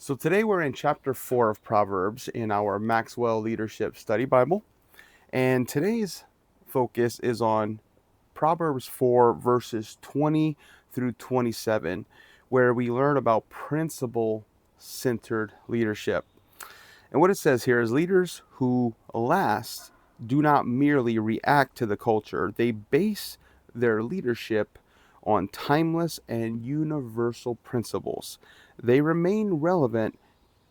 So today we're in chapter 4 of Proverbs in our Maxwell Leadership Study Bible. And today's focus is on Proverbs 4, verses 20 through 27, where we learn about principle centered leadership. And what it says here is leaders who last do not merely react to the culture, they base their leadership on timeless and universal principles. They remain relevant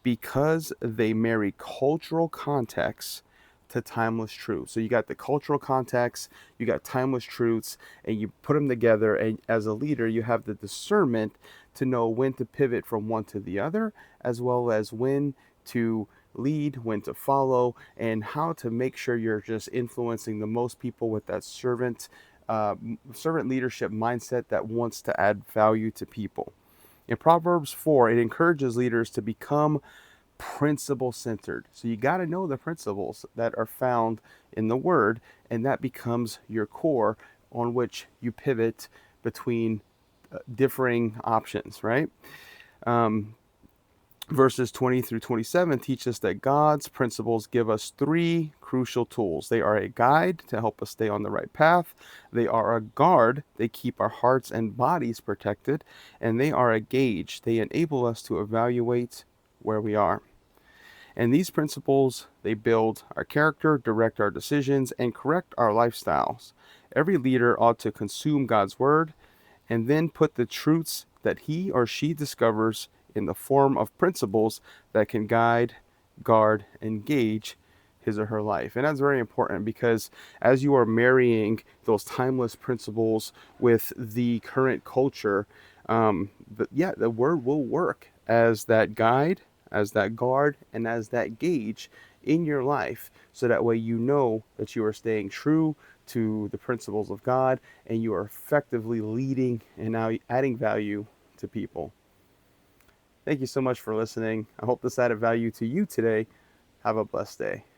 because they marry cultural context to timeless truths. So you got the cultural context, you got timeless truths, and you put them together. And as a leader, you have the discernment to know when to pivot from one to the other, as well as when to lead, when to follow, and how to make sure you're just influencing the most people with that servant leadership mindset that wants to add value to people. In Proverbs 4, it encourages leaders to become principle centered. So you got to know the principles that are found in the word, and that becomes your core on which you pivot between differing options, right? Um, Verses 20 through 27 teach us that God's principles give us three crucial tools. They are a guide to help us stay on the right path. They are a guard. They keep our hearts and bodies protected. And they are a gauge. They enable us to evaluate where we are. And these principles, they build our character, direct our decisions, and correct our lifestyles. Every leader ought to consume God's word and then put the truths that he or she discovers in the form of principles that can guide, guard, and gauge his or her life. And that's very important because as you are marrying those timeless principles with the current culture, the word will work as that guide, as that guard, and as that gauge in your life, so that way you know that you are staying true to the principles of God and you are effectively leading and now adding value to people. Thank you so much for listening. I hope this added value to you today. Have a blessed day.